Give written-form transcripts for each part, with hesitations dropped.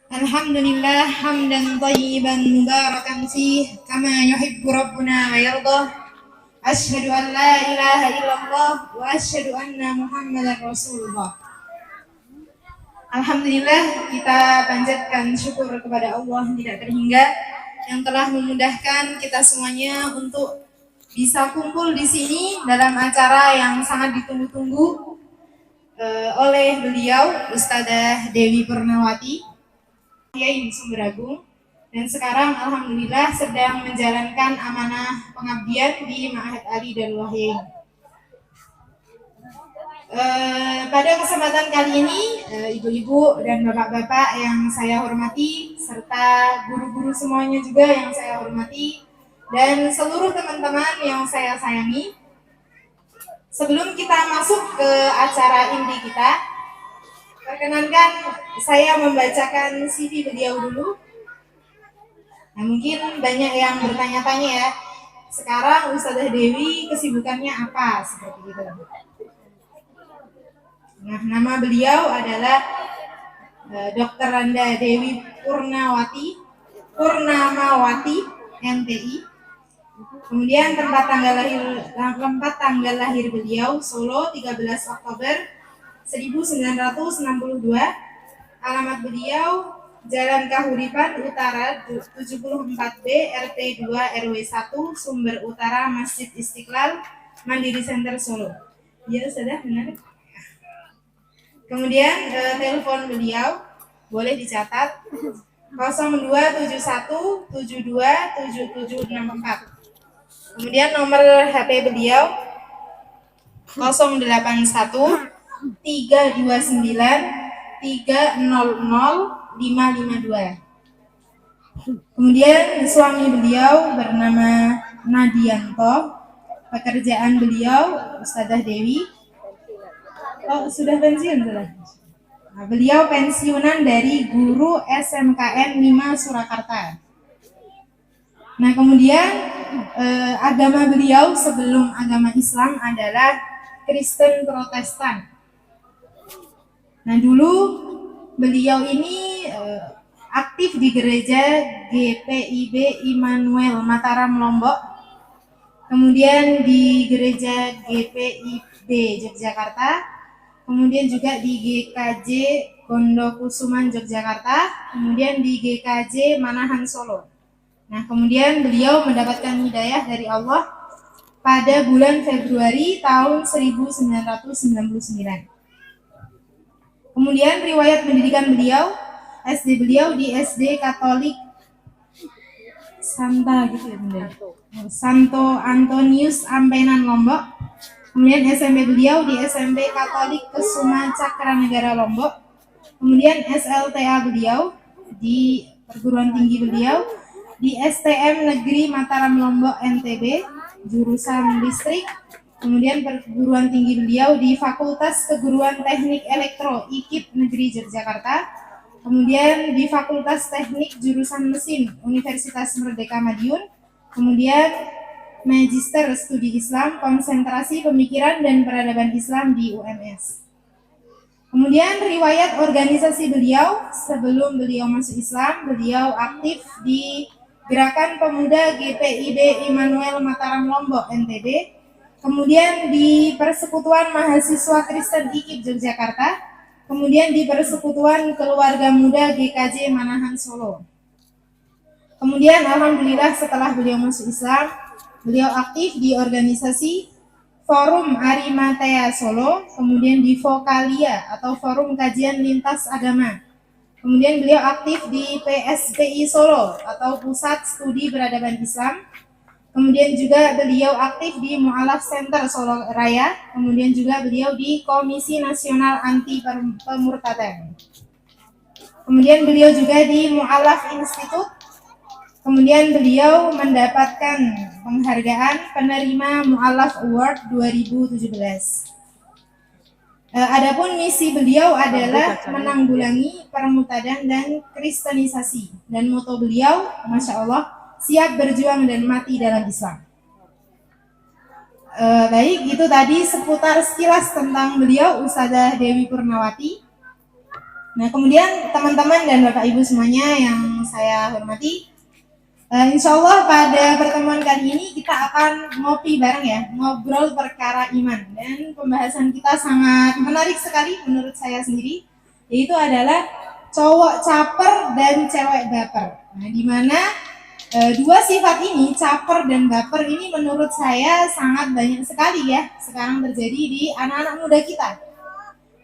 Alhamdulillah hamdan thayyiban mubarakan fih kama yuhibbu rabbuna wa yardah. Asyhadu an la ilaha illallah wa asyhadu anna Muhammadar Rasulullah. Alhamdulillah, kita panjatkan syukur kepada Allah tidak terhingga yang telah memudahkan kita semuanya untuk bisa kumpul di sini dalam acara yang sangat ditunggu-tunggu oleh beliau Ustadzah Dewi Purnawati Kiai Sumber Agung, dan sekarang alhamdulillah sedang menjalankan amanah pengabdian di Ma'had Ali Darul Wahyi. Pada kesempatan kali ini, ibu-ibu dan bapak-bapak yang saya hormati, serta guru-guru semuanya juga yang saya hormati, dan seluruh teman-teman yang saya sayangi, sebelum kita masuk ke acara inti kita, perkenankan saya membacakan CV beliau dulu. Nah, mungkin banyak yang bertanya-tanya ya, sekarang Ustadzah Dewi kesibukannya apa, seperti itu. Nah, nama beliau adalah Dr. Randa Dewi Purnamawati, MTI. Kemudian tempat tanggal lahir beliau Solo 13 Oktober 1962. Alamat beliau Jalan Kahuripan Utara 74B RT 2 RW 1 Sumber Utara Masjid Istiqlal Mandiri Center Solo. Ya, sudah benar. Kemudian telepon beliau boleh dicatat 0271727764. Kemudian nomor HP beliau 081 329 300 552. Kemudian suami beliau bernama Nadianto. Pekerjaan beliau Ustadzah Dewi. Oh, sudah pensiun sudah. Nah, beliau pensiunan dari guru SMKN 5 Surakarta. Nah, kemudian agama beliau sebelum agama Islam adalah Kristen Protestan. Nah, dulu beliau ini aktif di gereja GPIB Immanuel Mataram Lombok, kemudian di gereja GPIB Yogyakarta, kemudian juga di GKJ Gondokusuman Yogyakarta, kemudian di GKJ Manahan Solo. Nah, kemudian beliau mendapatkan hidayah dari Allah pada bulan Februari tahun 1999. Kemudian riwayat pendidikan beliau, SD beliau di SD Katolik Santo Antonius Ampenan Lombok. Kemudian SMP beliau di SMP Katolik Kesuma Cakranegara Lombok. Kemudian SLTA beliau di perguruan tinggi beliau di STM Negeri Mataram Lombok NTB jurusan listrik. Kemudian perguruan tinggi beliau di Fakultas Keguruan Teknik Elektro IKIP Negeri Yogyakarta. Kemudian di Fakultas Teknik jurusan Mesin Universitas Merdeka Madiun. Kemudian Magister Studi Islam Konsentrasi Pemikiran dan Peradaban Islam di UMS. Kemudian riwayat organisasi beliau sebelum beliau masuk Islam, beliau aktif di Gerakan Pemuda GPIB Immanuel Mataram Lombok NTB. Kemudian di Persekutuan Mahasiswa Kristen IKIP Yogyakarta, kemudian di Persekutuan Keluarga Muda GKJ Manahan Solo. Kemudian alhamdulillah setelah beliau masuk Islam, beliau aktif di organisasi Forum Arimatea Solo, kemudian di Vokalia atau Forum Kajian Lintas Agama. Kemudian beliau aktif di PSPI Solo atau Pusat Studi Peradaban Islam. Kemudian juga beliau aktif di Mu'alaf Center Solo Raya. Kemudian juga beliau di Komisi Nasional Anti Pemurtadan. Kemudian beliau juga di Mu'alaf Institute. Kemudian beliau mendapatkan penghargaan penerima Mu'alaf Award 2017. Adapun misi beliau adalah menanggulangi permutadan dan kristenisasi. Dan moto beliau, Masya Allah, siap berjuang dan mati dalam Islam. Baik, itu tadi seputar sekilas tentang beliau Ustazah Dewi Purnawati. Nah, kemudian teman-teman dan Bapak Ibu semuanya yang saya hormati, insya Allah pada pertemuan kali ini kita akan ngopi bareng ya, ngobrol perkara iman. Dan pembahasan kita sangat menarik sekali menurut saya sendiri, yaitu adalah cowok caper dan cewek baper. Nah, di mana dua sifat ini, caper dan baper ini menurut saya sangat banyak sekali ya sekarang terjadi di anak-anak muda kita.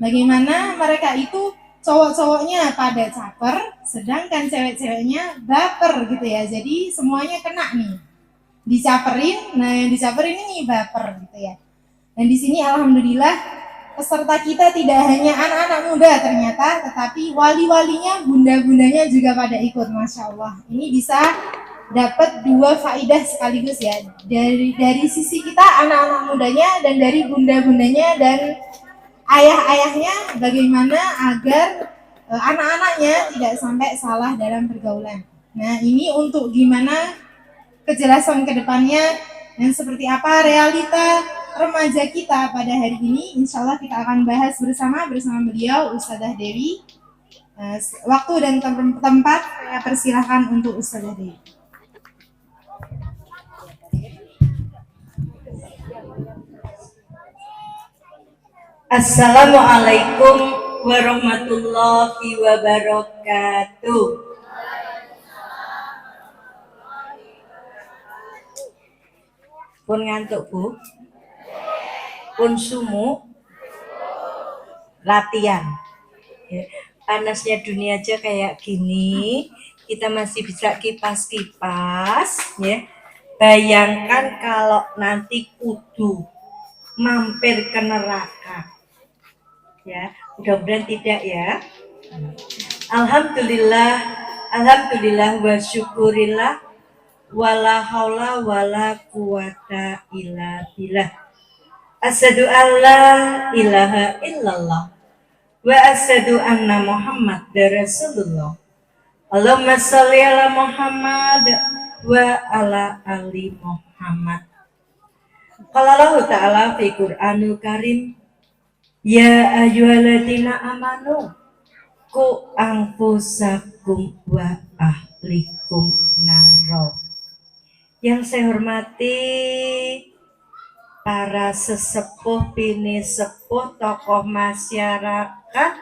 Bagaimana mereka itu cowok-cowoknya pada caper, sedangkan cewek-ceweknya baper gitu ya. Jadi semuanya kena nih, dicaperin. Nah, yang dicaperin ini baper gitu ya. Dan di sini alhamdulillah peserta kita tidak hanya anak-anak muda ternyata, tetapi wali-walinya, bunda-bundanya juga pada ikut, masya Allah. Ini bisa dapat dua faidah sekaligus ya, dari sisi kita anak-anak mudanya dan dari bunda-bundanya dan ayah-ayahnya, bagaimana agar anak-anaknya tidak sampai salah dalam pergaulan. Nah, ini untuk gimana kejelasan ke depannya dan seperti apa realita remaja kita pada hari ini, insya Allah kita akan bahas bersama beliau Ustazah Dewi. Waktu dan tempat saya persilahkan untuk Ustazah Dewi. Assalamualaikum warahmatullahi wabarakatuh. Pun ngantuk Bu? Pun sumu? Latihan. Panasnya dunia aja kayak gini, kita masih bisa kipas-kipas ya. Bayangkan kalau nanti kudu mampir ke neraka. Ya, mudah-mudahan tidak ya. Alhamdulillah wa syukurillah wala haula wala quwata illa billah. Asyhadu alla ilaha illallah wa asyhadu anna Muhammadar Rasulullah. Allahumma shalli ala Muhammad wa ala ali Muhammad. Qala Allah Ta'ala fi Qur'anul Karim, ya ayyuhalladzina amanu qu anfusakum wa ahlikum naro. Yang saya hormati para sesepuh, bini sepuh, tokoh masyarakat,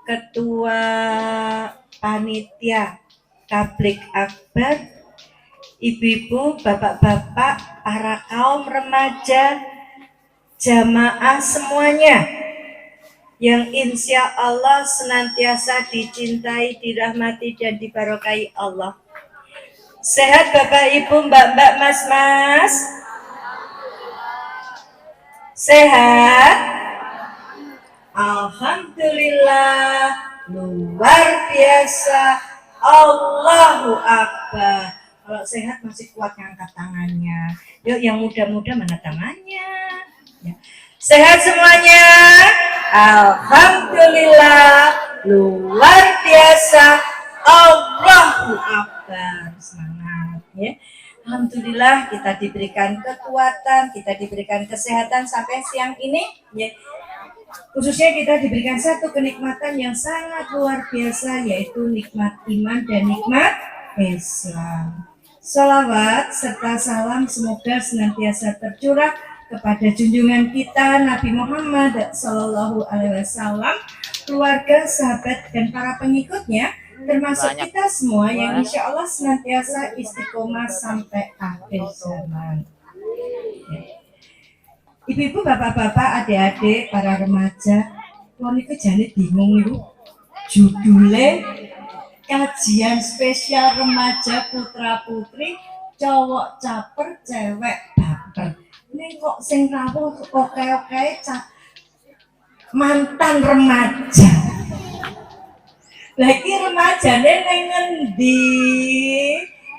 ketua panitia tablik akbar, ibu-ibu, bapak-bapak, para kaum remaja, jamaah semuanya yang insya Allah senantiasa dicintai, dirahmati, dan dibarokai Allah. Sehat Bapak Ibu, Mbak-mbak, Mas-mas? Sehat? Alhamdulillah, luar biasa. Allahu Akbar. Kalau sehat masih kuat ngangkat tangannya. Yuk yang muda-muda mana tangannya? Ya. Sehat semuanya? Alhamdulillah, luar biasa. Allahu Akbar. Semangat ya. Alhamdulillah kita diberikan kekuatan, kita diberikan kesehatan sampai siang ini ya. Khususnya kita diberikan satu kenikmatan yang sangat luar biasa, yaitu nikmat iman dan nikmat Islam. Salawat serta salam semoga senantiasa tercurah kepada junjungan kita Nabi Muhammad Sallallahu Alaihi Wasallam, keluarga, sahabat, dan para pengikutnya, termasuk kita semua yang insya Allah senantiasa istiqomah sampai akhir zaman. Ibu-ibu, bapak-bapak, adik-adik, para remaja, kalau itu jadi bingung itu judulnya kajian spesial remaja putra putri, cowok caper, cewek baper. Ini kok sing rawuh oke-oke mantan remaja. Lagi remajanya neng ngendi?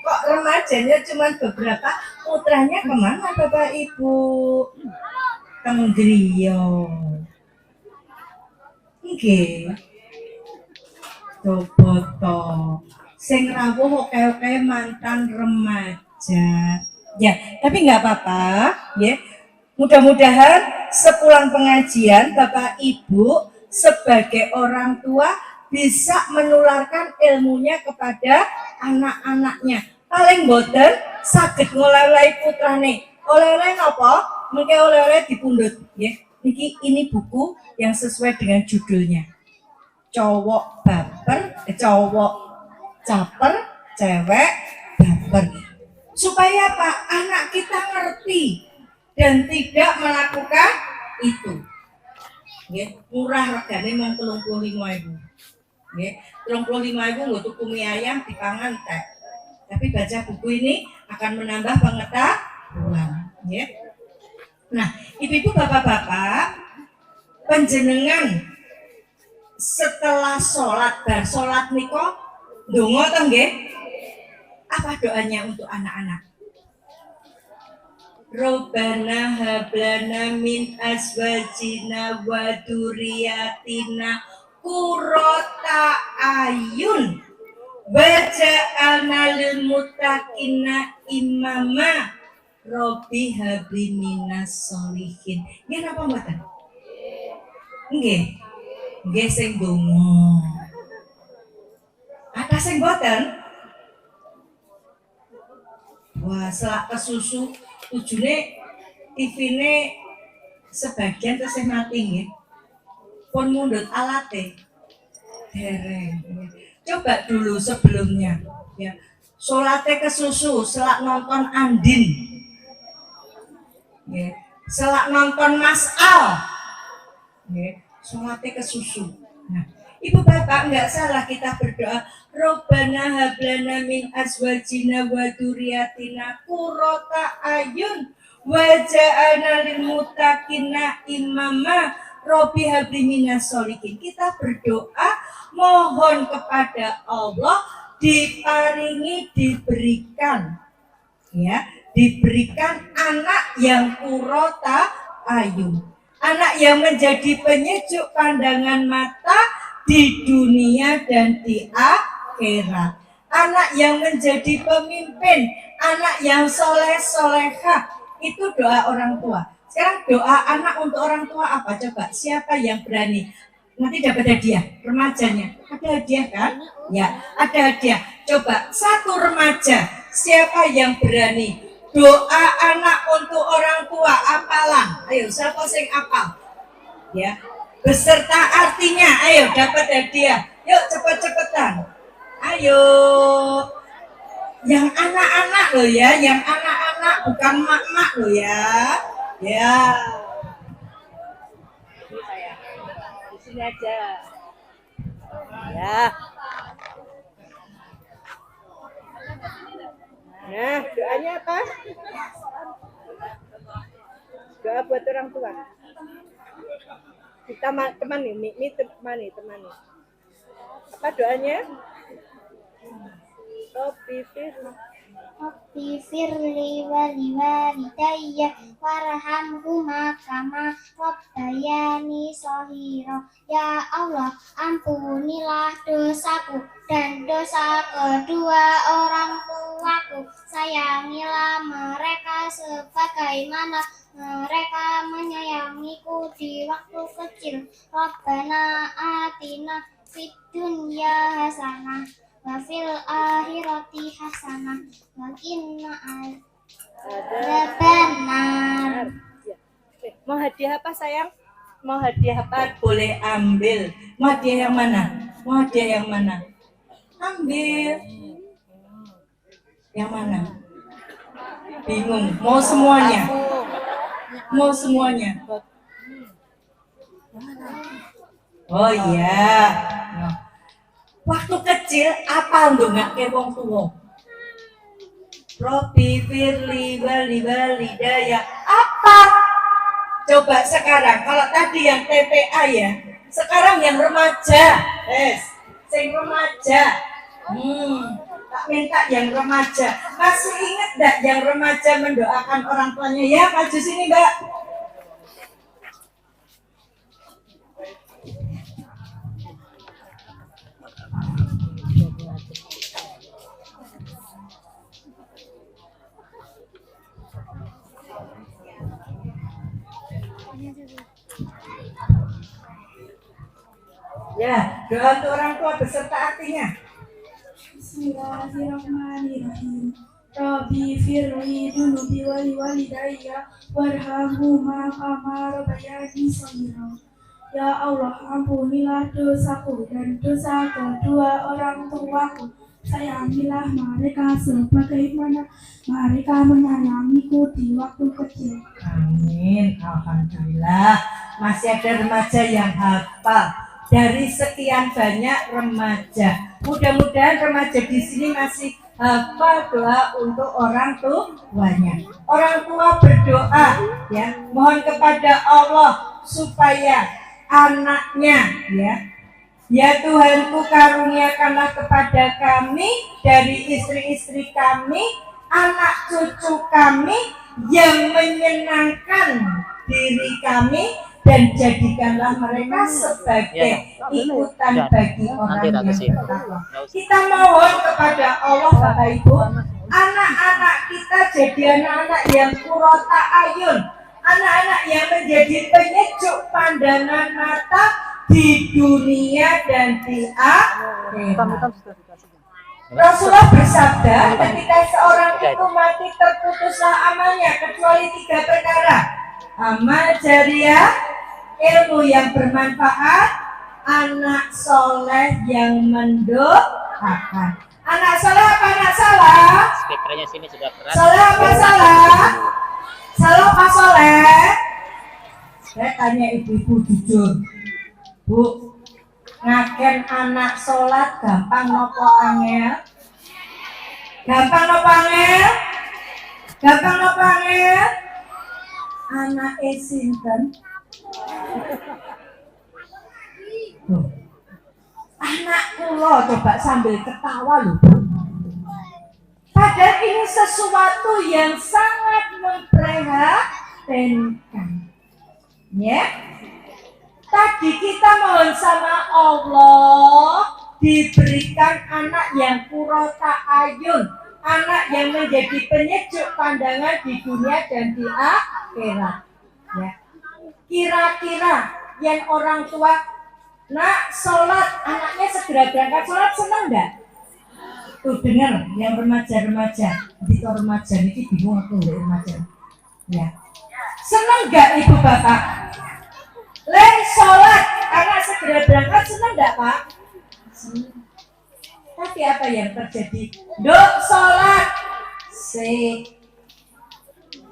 Kok remajanya cuma beberapa, putranya kemana Bapak Ibu? Tenggriyo. Nggih. Coba to. Sing rawuh oke-oke mantan remaja. Ya, tapi nggak apa-apa, ya. Mudah-mudahan sepulang pengajian Bapak Ibu sebagai orang tua bisa menularkan ilmunya kepada anak-anaknya. Paling boten saged ngoleh-olehi putrane. Oleh-oleh napa? Mengke oleh-oleh dipundhut nggih. Niki ini buku yang sesuai dengan judulnya. Cowok baper, cowok caper, cewek baper. Supaya apa? Anak kita ngerti dan tidak melakukan itu. Nggih, murah regane mung 35.000. Nggih, 35.000 nggo tuku mie ayam dipangan teh. Tapi baca buku ini akan menambah pengetahuan, nggih. Nah, ibu-ibu, bapak-bapak, panjenengan setelah sholat, bar sholat niko ndonga to nggih? Apa doanya untuk anak-anak? Robbana hablana min azwajina wa dzurriyyatina qurrata ayun waj'alna lil muttaqina imama Robbi habli minas sholihin. Nggih napa mboten? Nggih. Nggih sing donga. Ada sing mboten? Wah, selak kesusu tujune TV-ne sebagian tesih mati nggih. Pun mundhut alate. Dereng. Coba dulu sebelumnya ya. Salate kesusu, selak nonton Andin. Ya. Selak nonton Mas Al. Ya, salate kesusu. Nah, Ibu Bapak enggak salah kita berdoa Robbana hablana min azwajina wa dzurriyyatina qurrata ayun waj'alna lil muttaqina imama Robbi habli minas sholihin. Kita berdoa mohon kepada Allah diparingi, diberikan ya, diberikan anak yang qurrata ayun, anak yang menjadi penyejuk pandangan mata di dunia dan di akhirat, anak yang menjadi pemimpin, anak yang soleh-solehah. Itu doa orang tua. Sekarang doa anak untuk orang tua apa? Coba siapa yang berani? Nanti dapat hadiah, remajanya. Ada hadiah kan? Ya, ada hadiah. Coba satu remaja, siapa yang berani? Doa anak untuk orang tua, apalan. Ayo, siapa sing apal? Ya, beserta artinya, ayo dapat hadiah. Yuk cepet-cepetan. Ayo. Yang anak-anak loh ya, yang anak-anak bukan mak-mak loh ya. Ya. Ini saya. Di sini aja. Ya. Nah, doanya apa? Doa buat orang tua. Kita temani, ini temani. Apa doanya? Rabbi firli waliwalidayya warhamhuma kama rabbayani shaghira. Ya Allah, ampunilah dosaku dan dosa kedua orang tuaku. Sayangilah mereka sebagaimana mereka menyayangiku di waktu kecil. Rabbana atina fid dunya hasanah wa fil akhirati hasanah wa qina adzabannar. Mau hadiah apa sayang? Mau hadiah apa? Boleh ambil. Mau hadiah yang mana? Mau hadiah yang mana? Ambil. Yang mana? Bingung. Mau semuanya? Mau semuanya? Oh iya. Waktu kecil apa ndongake wong tuwa? Robbi firli walidayya. Apa? Coba sekarang, kalau tadi yang TPA ya, sekarang yang remaja. Sing remaja. Tak minta yang remaja. Masih ingat enggak yang remaja mendoakan orang tuanya? Ya, maju sini, Mbak. Ya, doa untuk orang tua beserta artinya. Bismillahirrahmanirrahim. Rabbi firli dunubi wali walidayya warhamhuma kama rabbayani shaghira. Ya Allah, ampunilah dosaku dan dosa kedua orang tuaku. Sayangilah mereka sebagaimana mereka menyayangiku di waktu kecil. Amin. Alhamdulillah. Masih ada remaja yang hafal. Dari sekian banyak remaja, mudah-mudahan remaja di sini masih hafal doa untuk orang tuanya. Orang tua berdoa, ya, mohon kepada Allah supaya anaknya, ya Tuhanku, karuniakanlah kepada kami dari istri-istri kami, anak cucu kami yang menyenangkan diri kami, dan jadikanlah mereka sebagai ikutan bagi orang yang bertakwa. Kita mohon kepada Allah, Bapak Ibu, anak-anak kita jadi anak-anak yang qurrata ayun, anak-anak yang menjadi penyejuk pandangan mata di dunia dan di akhirat. Rasulullah bersabda, ketika seorang itu mati terputuslah amalnya kecuali 3 perkara: amal jariah, ilmu yang bermanfaat, anak soleh yang mendoakan. Anak soleh apa anak salah? Speakernya sini sudah keras. Soleh apa salah? Salah apa soleh? Saya tanya ibu-ibu jujur, Bu, ngaken anak sholat gampang nopo angel? Gampang nopo angel? Gampang nopo angel? Anak sinten? Anak kula coba sambil ketawa loh. Padahal ini sesuatu yang sangat memprihatinkan. Ya. Tadi kita mohon sama Allah diberikan anak yang qurrata ayun, anak yang menjadi penyejuk pandangan di dunia dan di akhirat. Ya. Kira-kira yang orang tua nak sholat, anaknya segera berangkat sholat, senang enggak? Tuh dengar yang remaja-remaja, itu remaja ini bingung aku remaja. Ya. Senang enggak ibu bapak? Leng sholat, anak segera berangkat, senang enggak Pak? Senang. Tapi apa yang terjadi? Dok sholat,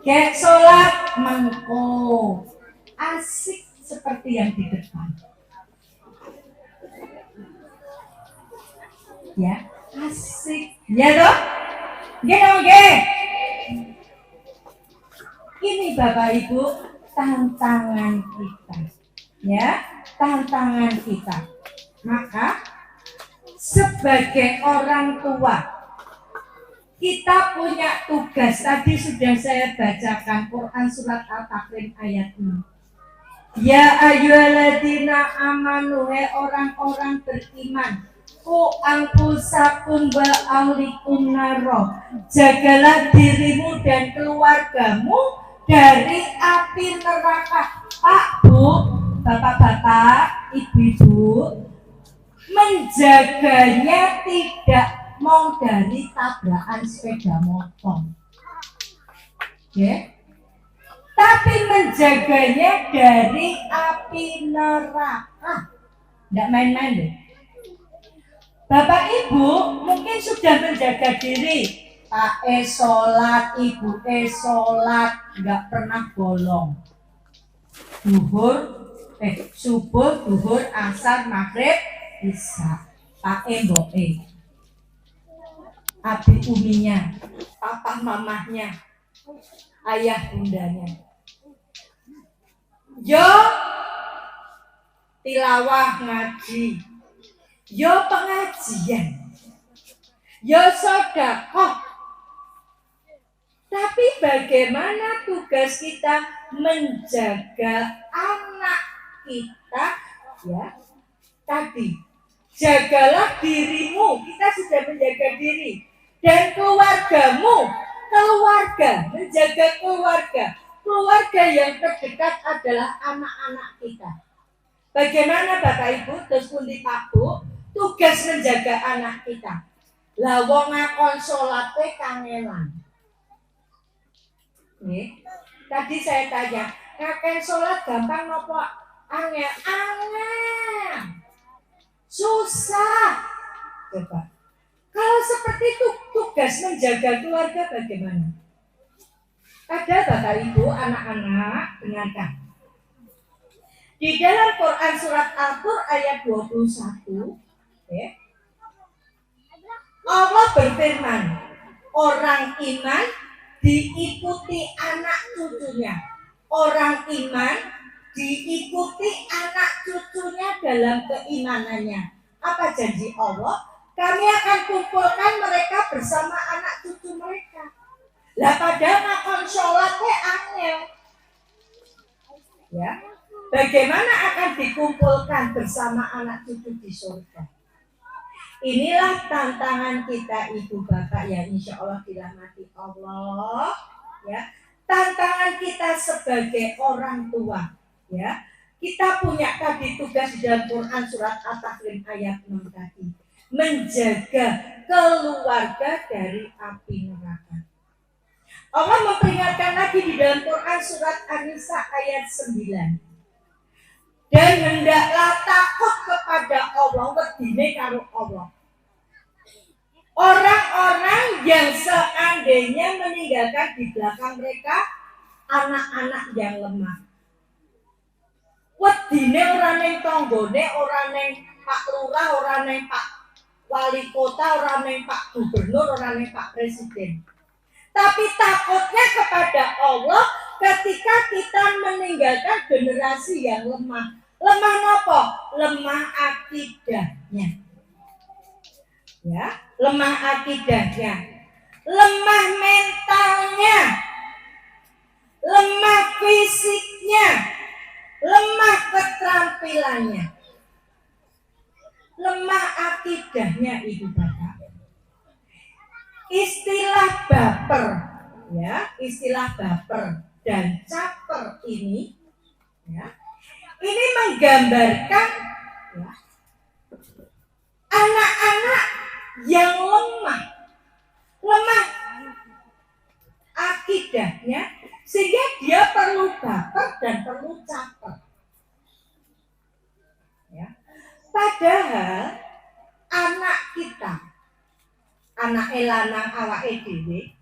kayak sholat mengko, asik seperti yang di depan. Ya, asik. Ya dok? Oke. Ini Bapak Ibu tantangan kita. Ya, tantangan kita. Maka sebagai orang tua kita punya tugas. Tadi sudah saya bacakan Quran surat Al-Tahrim ayat 6. Ya ayyuhalladzina amanu, orang-orang beriman, ku anfusakum wa ahlikum naro, jagalah dirimu dan keluargamu dari api neraka. Pak, Bu, bapak-bapak, ibu-ibu, menjaganya tidak mau dari tabrakan sepeda motor, ya, tapi menjaganya dari api neraka. Tidak main-main deh. Bapak Ibu mungkin sudah menjaga diri, Pak sholat, Ibu sholat, nggak pernah bolong. Subuh, duhur, asar, maghrib, isya. Pak mboke, abi uminya, papa mamahnya, ayah bundanya. Yo tilawah ngaji, yo pengajian, yo sedekah. Tapi bagaimana tugas kita menjaga anak kita? Ya, tadi jagalah dirimu, kita sudah menjaga diri, dan keluargamu, menjaga keluarga yang terdekat adalah anak-anak kita. Bagaimana Bapak Ibu, terus pundi Pak Bu, tugas menjaga anak kita. Lah wong ngakon salate kangelan. Nih, tadi saya tanya, ngakon salat gampang nopo angel? Angel. Susah. Coba. Kalau seperti itu tugas menjaga keluarga bagaimana? Ada Bapak Ibu, anak-anak, dengarkan. Di dalam Quran surat Al-Qur ayat 21, ya, Allah berfirman, orang iman diikuti anak cucunya. Orang iman diikuti anak cucunya dalam keimanannya. Apa janji Allah? Kami akan kumpulkan mereka bersama anak cucu mereka. Lah padahal ngakon sholatnya angel. Ya. Bagaimana akan dikumpulkan bersama anak cucu di surga? Inilah tantangan kita ibu bapak yang insya Allah dirahmati Allah. Ya, tantangan kita sebagai orang tua. Ya, kita punya tadi tugas di dalam Quran surat At-Tahrim ayat 6 tadi, menjaga keluarga dari api neraka. Allah memperingatkan lagi di dalam Quran surat An-Nisa ayat 9. Dan hendaklah takut kepada Allah, wedine karo Allah. Orang-orang yang seandainya meninggalkan di belakang mereka anak-anak yang lemah. Wedine ora ning tanggane, ora ning Pak Lurah, ora ning Pak Wali Kota, ora ning Pak Gubernur, ora ning Pak Presiden. Tapi takutnya kepada Allah ketika kita meninggalkan generasi yang lemah. Lemah apa? Lemah akidahnya. Ya, lemah akidahnya. Lemah mentalnya. Lemah fisiknya. Lemah keterampilannya. Lemah akidahnya Ibu Bapak. Istilah baper, ya, istilah baper dan caper ini, ya, ini menggambarkan ya, anak-anak yang lemah akidahnya, sehingga dia perlu baper dan perlu caper. Ya. Padahal anak kita, anak lanang awake dhewe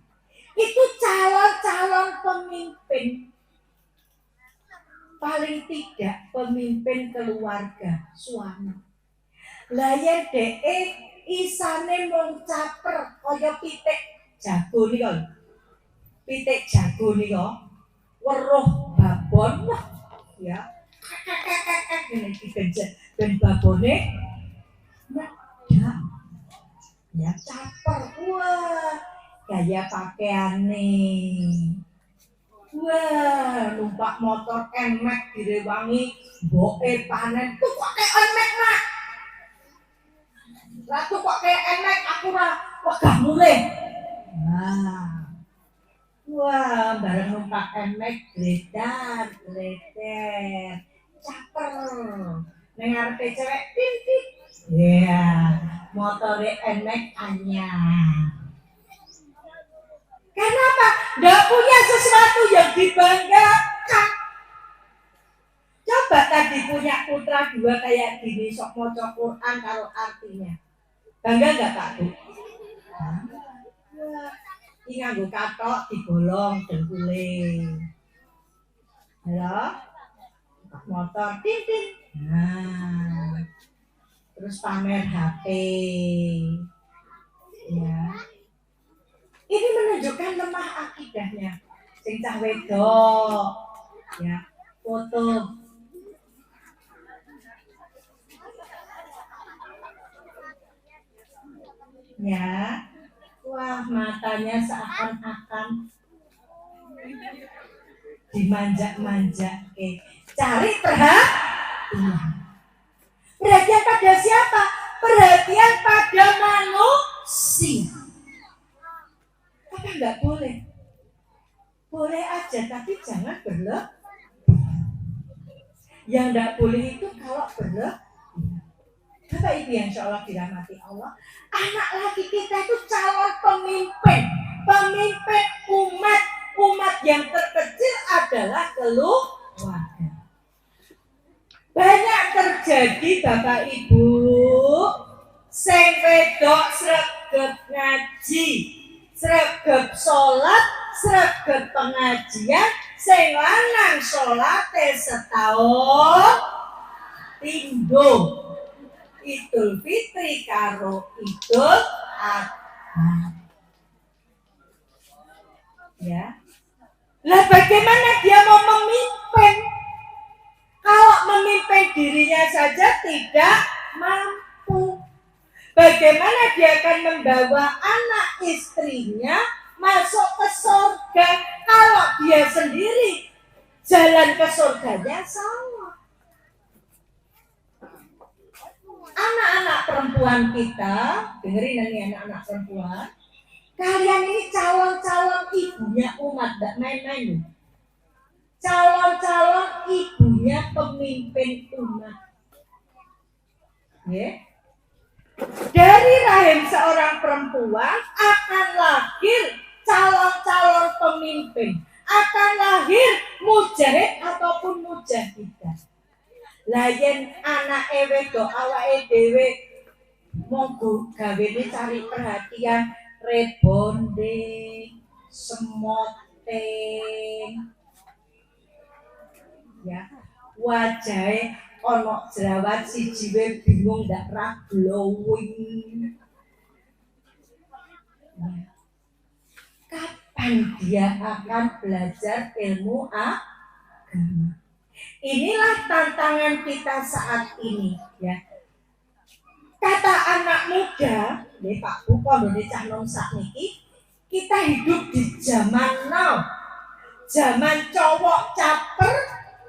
itu calon-calon pemimpin, paling tidak pemimpin keluarga, suami. Lah yen dhek isane mung caper kaya pitik jago nika. Pitik jago nika weruh babon ya. Ngene iki ben babone ya caper, wah gaya pakaiane, wah numpak motor emek direwangi mboke panen tuh kok kayak emek nak, lah tuh kok kayak emek aku wegah mulih, wah bareng numpak emek gledar caper, neng ngarepe cewek tintit, ya. Motornya enek anyar. Kenapa? Nggak punya sesuatu yang dibanggakan. Coba tadi punya putra dua kayak gini, sok maca Quran kalau artinya. Bangga nggak Pak Bu? Ini nganggo katok digolong dengkule. Halo? Motor tintin. Nah. Terus pamer HP, ya. Ini menunjukkan lemah akidahnya. Sing cah wedok, ya, foto. Ya, wah matanya seakan-akan dimanjak-manjak, cari perhatian. Perhatian pada siapa? Perhatian pada manusia. Apa enggak boleh? Boleh aja, tapi jangan berlebihan. Yang tidak boleh itu kalau berlebihan. Bapak Ibu yang insya Allah dirahmati Allah, anak laki kita itu calon pemimpin umat yang terkecil adalah keluarga. Banyak terjadi Bapak Ibu, sing wedok sregep ngaji, sregep sholat, sregep pengajian, sing lanang sholate setahun pindho. Idul Fitri karo Idul Adha. Ya. Lah bagaimana dia mau memimpin kalau memimpin dirinya saja tidak mampu? Bagaimana dia akan membawa anak istrinya masuk ke surga kalau dia sendiri jalan ke surganya salah? Anak-anak perempuan kita, dengerin ini anak-anak perempuan, kalian ini calon-calon ibunya umat, tidak main-main. Calon-calon ibunya pemimpin umat. Ya. Dari rahim seorang perempuan akan lahir calon-calon pemimpin, akan lahir mujahid ataupun mujahidah. Layan anak wedok awake dhewe monggo gawene cari perhatian, rebonding, semoting, ya wajahe ana jerawat siji wae bingung ndak ra glowing. Kapan dia akan belajar ilmu agama? Inilah tantangan kita saat ini, ya. Kata anak muda, nih Pak Bu, kalau di cah nom sakniki, kita hidup di zaman now, zaman cowok caper,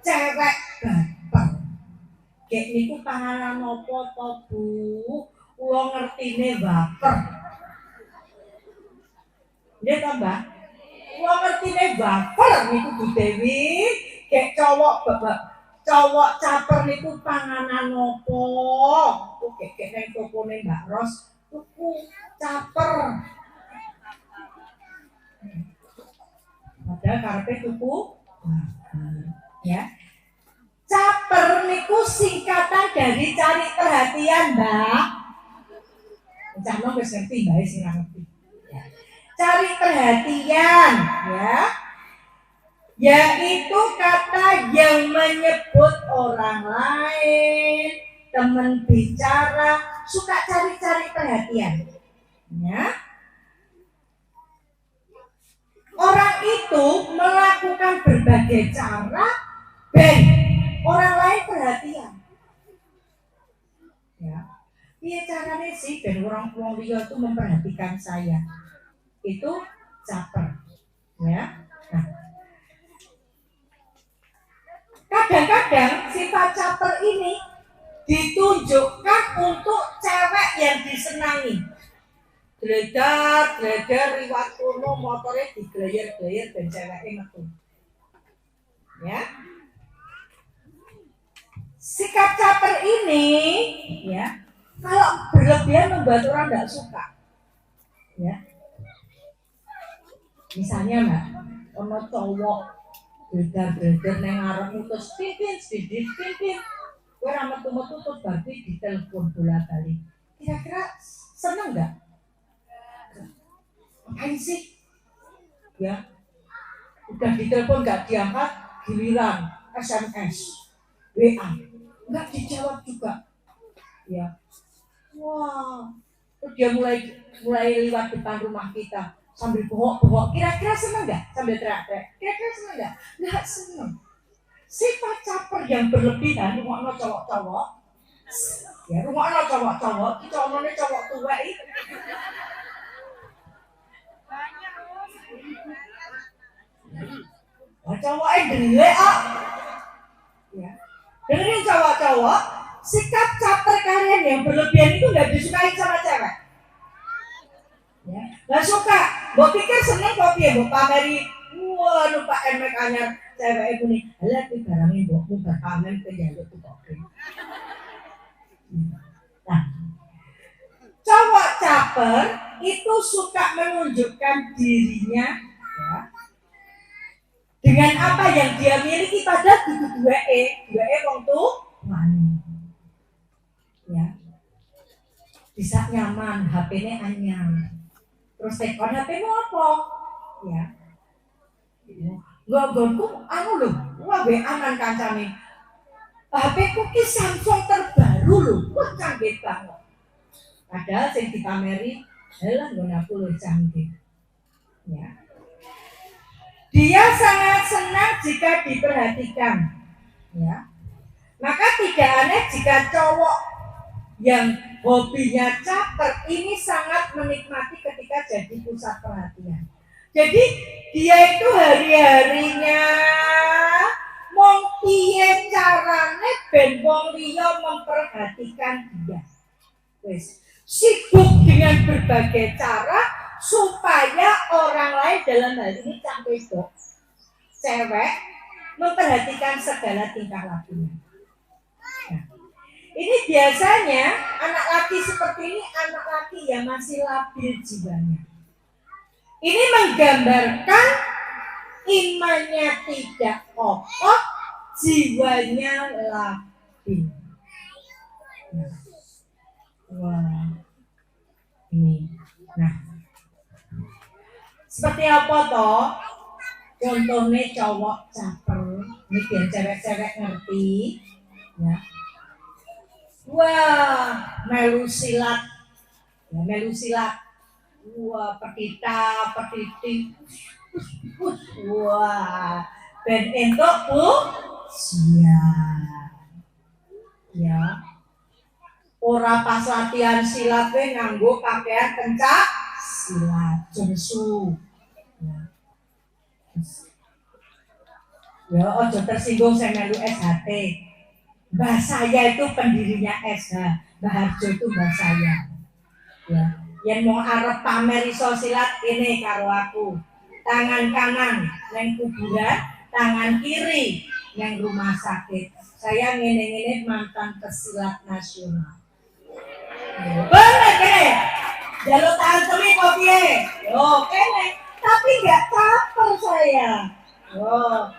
cewek baper. Kayak niku panganan opo to Bu? Kula ngertine baper. Nggih to, Mbak? Kula ngertine baper niku Bu Dewi. Kayak cowok caper niku panganan opo? Kayak neng tokone Mbak Ros, tuku caper. Padahal karepe tuku, ya. Caper niku singkatan dari cari perhatian, Mbak. Jangan wis ngerti, Mbak, sing ngerti. Cari perhatian, ya. Yaitu kata yang menyebut orang lain, teman bicara, suka cari-cari perhatian. Ya. Orang itu melakukan berbagai cara ben orang lain perhatian. Ya. Iya caranya sih ben orang liya itu memperhatikan saya. Itu caper. Ya. Nah. Kadang-kadang sifat caper ini ditunjukkan untuk cewek yang disenangi. Gledar riwat kuno motornya digleyer-gleyer dan ceweknya metu. Ya. Sikap caper ini, ya, kalau berlebihan membuat orang tidak suka. Ya. Misalnya Mbak, ono cowok beda-beda neng ngarep terus pimpin. Kowe ra metu-metu terus berarti ditelepon bola-balik. Kira-kira seneng enggak? Ngapain sih? Ya. Udah ditelepon enggak diangkat, giliran SMS, WA. Enggak dijawab juga. Ya. Wah. Terus dia mulai lewat depan rumah kita. Sambil bohong-bohong, kira-kira seneng gak? Sambil teriak-teriak, kira-kira seneng gak? Gak seneng. Sifat caper yang berlebihan, rumahnya cowok-cowok, ya rumahnya cowok-cowok, itu cowoknya cowok tua itu. Nah, cowoknya delek ya. Dengerin cowok-cowok, sikap caper kalian yang berlebihan itu gak disukai sama cewek. Ya, gak suka. Mbok pikir seneng kok piye mbok pameri, Wah, numpak emek anyar cewek iku nih. Lah iki barange mbokmu bakalan penjaluk tukoke. Nah, cowok caper itu suka menunjukkan dirinya ya, dengan apa yang dia miliki pada duwe wong tuane. Ya. Bisa nyaman, HP-nya anyar. Terus telepon HP-mu apa? Ya. Nggonku anu lho, wah aman kancane. HP-ku ki Samsung terbaru lho, wah canggih banget. Padahal sing dipameri, halah nggon aku lho canggih. Ya. Dia sangat senang jika diperhatikan. Ya. Maka tidak aneh jika cowok yang hobinya caper ini sangat menikmati ketika jadi pusat perhatian. Jadi dia itu hari-harinya mong piye carane ben wong liya memperhatikan dia. Wes, sibuk dengan berbagai cara supaya orang lain dalam hal ini cewek memperhatikan segala tingkah lakunya. Nah, ini biasanya anak laki seperti ini anak laki yang masih labil jiwanya. Ini menggambarkan imannya tidak kokoh, jiwanya labil. Nah, wah, ini. Nah, seperti apa toh? Contohnya cowok caper, ini biar cewek-cewek ngerti, ya. Wah, melu silat, ya melu silat. Wah, petita, petiti, wah, ben entuk bu, siap, ya. Ora pas latihan silat we nganggo pakaian pencak silat, jengsu. Ya, ojo tersinggung saya melu SHT. Mbah saya itu pendirinya SH, Mbah Harjo itu mbah saya. Ya, yang mau arep pamer iso silat ini karo aku. Tangan kanan yang kuburan, tangan kiri yang rumah sakit. Saya ngene-ngene mantan pesilat nasional. Boleh kene. Jalur tangan kiri kok piye? Yo, kene. Tapi enggak caper saya. Oh,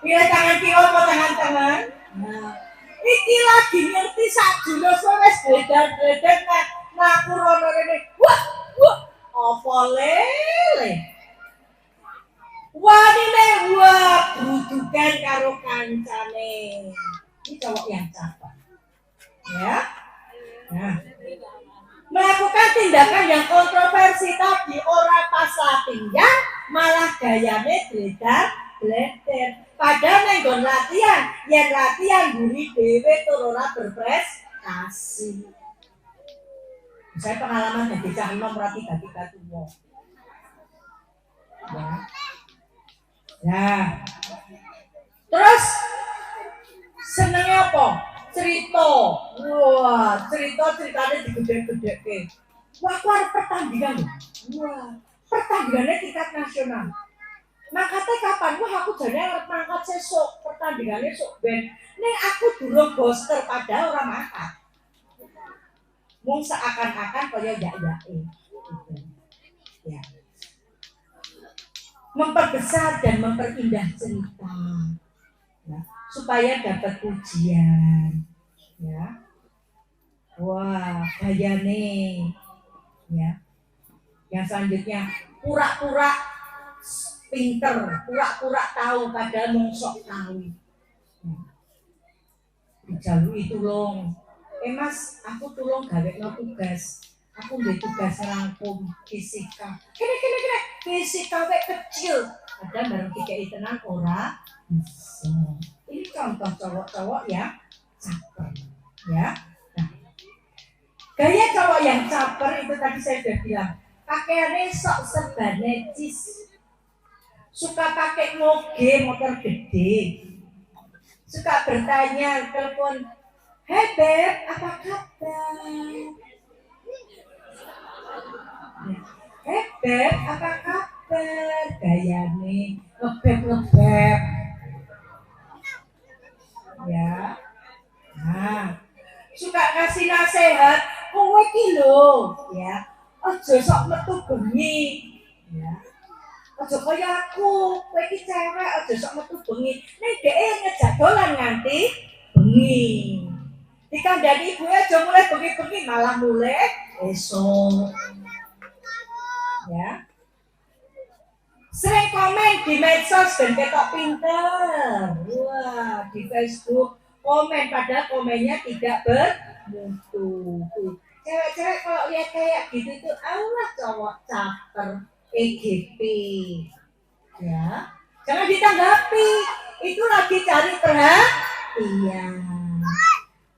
pilih tangan kiri apa tangan tangan? Nah, iki lagi ngerti sak julus wis beda-beda ngaku rono rene. Wah, apa lele? Wanine wah brudukan karo kancane. Ini cowok yang caper. Ya. Nah, melakukan tindakan yang kontroversi tadi orang pas latihan malah gayane bleder. Padahal nenggon latihan, yang latihan guri dewe turun berprestasi. Saya pengalaman dari cah enom rati tiga tua. Ya. Nah, terus senengnya apa? Cerita. Wah, ceritanya digede-gedeke. Wah, aku harus pertandingan. Wah, pertandingannya tingkat nasional. Mangkatnya kapan? Wah, aku jadi harus mangkat sesuk. Pertandingannya sok ben. Nih aku durung boster padahal orang mangkat. Mung seakan-akan kaya yak-yake. Ya. Memperbesar dan memperindah cerita. Ya. Supaya dapat pujian. Ya. Wah, gayane. Ya. Yang selanjutnya pura-pura pinter, pura-pura tahu padahal mung sok tahu. Dijalui tulung. Mas, aku tulung gawekno tugas. Aku nduwe tugas rangkum fisika. Kene. Fisika wek kecil. Padahal bareng dikei tenan ora bisa. Ini contoh cowok-cowok ya caper. Ya. Nah. Gaya cowok yang caper itu tadi saya sudah bilang. Pakaiannya sok serba necis. Suka pakai moge motor gede. Suka bertanya telepon, "Hey Beb, apa kabar?" "Hey Beb, apa kabar?" sabar gayane ngebeb ya. Nah, suka ngasih nasihat kowe iki lho ya. Aja sok metu bengi ya. Aja kaya aku, kowe iki cewek aja sok metu bengi. Nek dhek ngejak dolan nganti bengi. Dikandani ibu aja mulai bengi-bengi malah mulai esok. Ya. Sering komen di medsos dan ketok pinter. Wah, di Facebook komen padahal komennya tidak bermutu. Cewek-cewek kalau lihat kayak gitu itu Allah cowok caper EGP. Ya. Jangan ditanggapi. Itu lagi cari perhatian.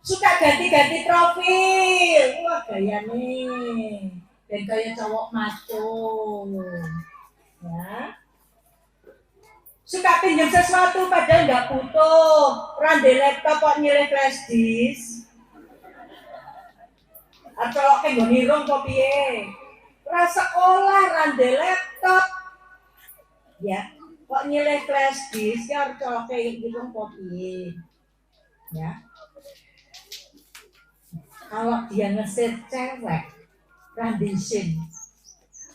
Suka ganti-ganti profil. Wah, gaya nih. Dan kayak cowok maco. Ya. Suka pinjam sesuatu padahal nggak butuh. Rande laptop kok nyilih flash disk. Atau kayak nirung kok piye. Ra sekolah rande laptop. Ya, kok nyilih flash disk ya harus colok kayak gitu kok piye. Ya. Kalau dia ngeset cewek randisin,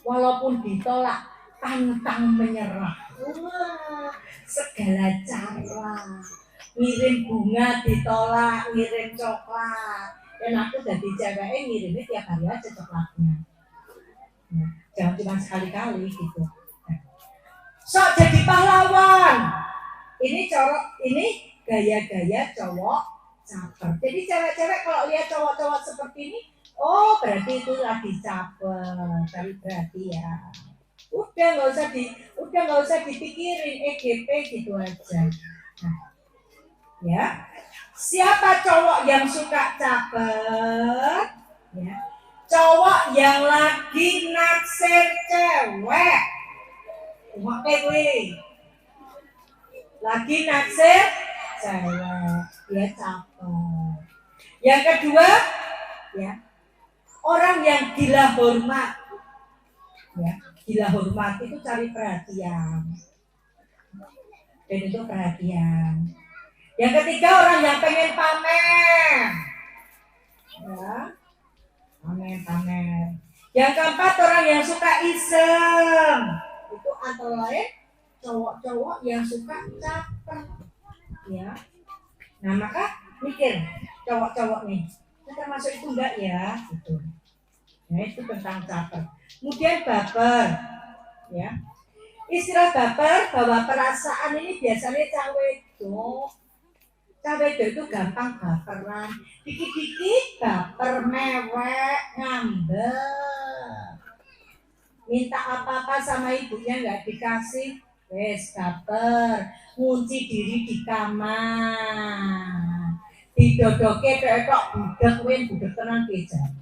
walaupun ditolak pantang menyerah. Wah, segala cara. Ngirim bunga ditolak, ngirim coklat. Dan aku jadi ceweknya ngirimnya tiap hari aja coklatnya. Ya, jangan cuma sekali-kali gitu. Sok jadi pahlawan. Ini gaya-gaya cowok caper. Jadi cewek-cewek kalau lihat cowok-cowok seperti ini, oh berarti itu lagi caper. Tapi berarti ya udah nggak usah dipikirin EGP gitu aja. Nah, ya, siapa cowok yang suka caper? Ya, cowok yang lagi naksir cewek. Oke gue, lagi naksir cewek, dia caper. Yang kedua, ya, orang yang gila hormat. Ya, gila hormat itu cari perhatian. Dan itu perhatian. Yang ketiga orang yang pengen pamer. Ya, pamer. Yang keempat orang yang suka iseng. Itu antara lain cowok-cowok yang suka caper. Ya. Nah, maka mikir cowok-cowok nih, termasuk itu enggak ya? Gitu. Nah, itu tentang caper. Kemudian baper, ya. Istilah baper bahwa perasaan ini biasanya cawe itu gampang baperan, dikit-dikit baper, mewek, ngambek, minta apa-apa sama ibunya nggak dikasih, wes baper, ngunci diri di kamar, didodoke ketok budek tenang kejar,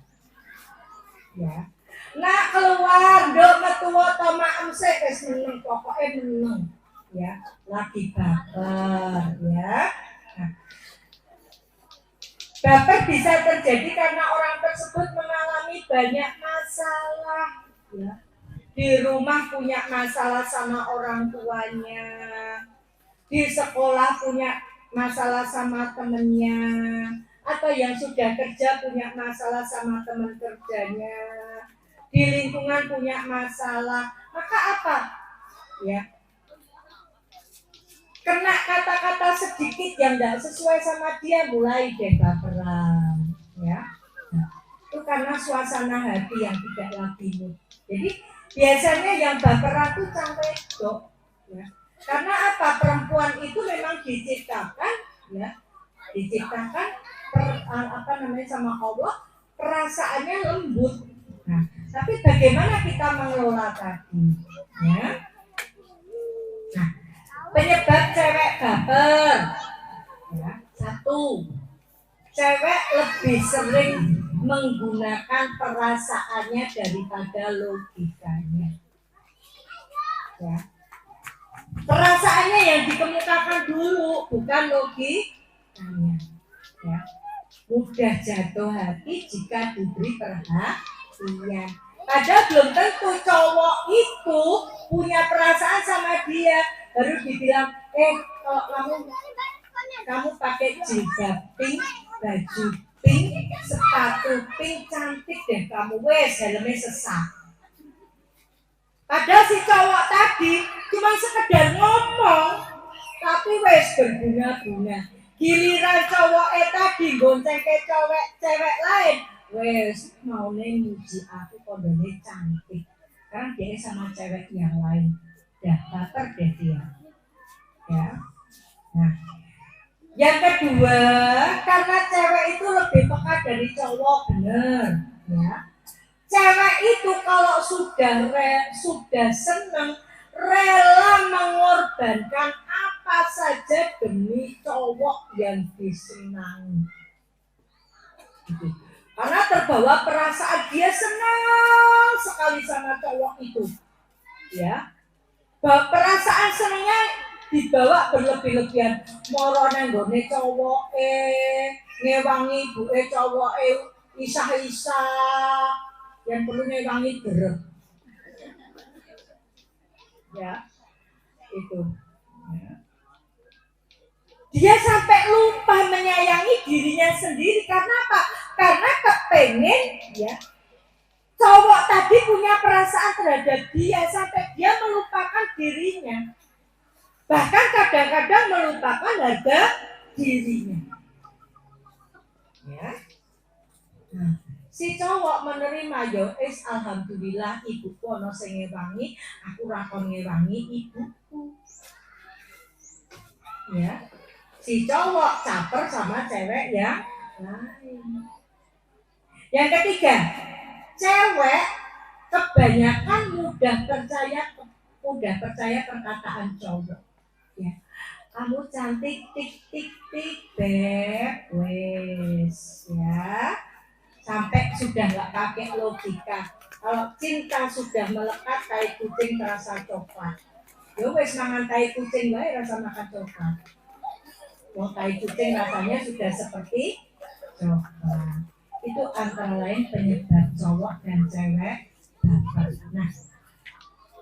ya. Nah keluar dok metuwa to maem sik wis meneng pokoke meneng ya lagi baper ya. Nah, baper bisa terjadi karena orang tersebut mengalami banyak masalah ya. Di rumah punya masalah sama orang tuanya, di sekolah punya masalah sama temennya, atau yang sudah kerja punya masalah sama teman kerjanya, di lingkungan punya masalah, maka apa? Ya, kena kata-kata sedikit yang tidak sesuai sama dia mulai deh baperan, ya. Nah, itu karena suasana hati yang tidak lagi mood. Jadi biasanya yang baperan itu sampai dok, ya. Karena apa? Perempuan itu memang diciptakan, ya, sama Allah, perasaannya lembut. Nah, tapi bagaimana kita mengelola tadi? Ya. Nah, penyebab cewek baper. Ya, satu, cewek lebih sering menggunakan perasaannya daripada logikanya. Ya. Perasaannya yang dikemukakan dulu, bukan logikanya. Ya. Mudah jatuh hati jika diberi perhatian. Padahal belum tentu cowok itu punya perasaan sama dia. Baru dibilang, kalau kamu pakai jilbab pink, baju pink, sepatu pink, cantik deh kamu, wes helmnya sesak. Padahal si cowok tadi cuma sekedar ngomong, tapi wes berbunga-bunga. Giliran cowok tadi gonceng ke cewek lain, wes mau muji aku kondone cantik. Karena dia sama cewek yang lain, dah baper deh dia. Ya. Nah, yang kedua, karena cewek itu lebih peka dari cowok, bener, ya. Cewek itu kalau sudah senang, rela mengorbankan apa saja demi cowok yang disenangi. Gitu. Karena terbawa perasaan dia senang sekali sama cowok itu, ya. Perasaan senangnya dibawa berlebih-lebihan, moro nang nggone cowok ngewangi ibuke cowok isah-isah yang perlu ngewangi derep. Ya, itu. Ya. Dia sampai lupa menyayangi dirinya sendiri karena apa? Karena kepengen ya cowok tadi punya perasaan terhadap dia sampai dia melupakan dirinya. Bahkan kadang-kadang melupakan harga dirinya. Ya. Nah, si cowok menerima alhamdulillah ibuku ono sing ngewangi, aku ra kon ngewangi ibuku. Ya. Si cowok caper sama cewek yang lain. Yang ketiga, cewek kebanyakan mudah percaya perkataan cowok. Ya. Kamu cantik tik beb, wes ya. Sampai sudah nggak pakai logika. Kalau cinta sudah melekat tai kucing terasa coklat. Yo wes mangan tai kucing wae rasa makan coklat. Wong tai kucing rasanya sudah seperti coklat. Itu antara lain penyebab cowok dan cewek baper. Nah,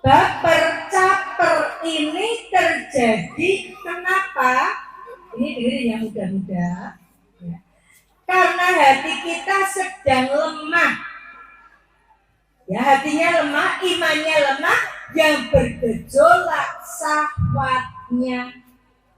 baper caper ini terjadi kenapa? Ini dengerin yang muda-muda. Ya. Karena hati kita sedang lemah. Ya, hatinya lemah, imannya lemah, yang bergejolak syahwatnya.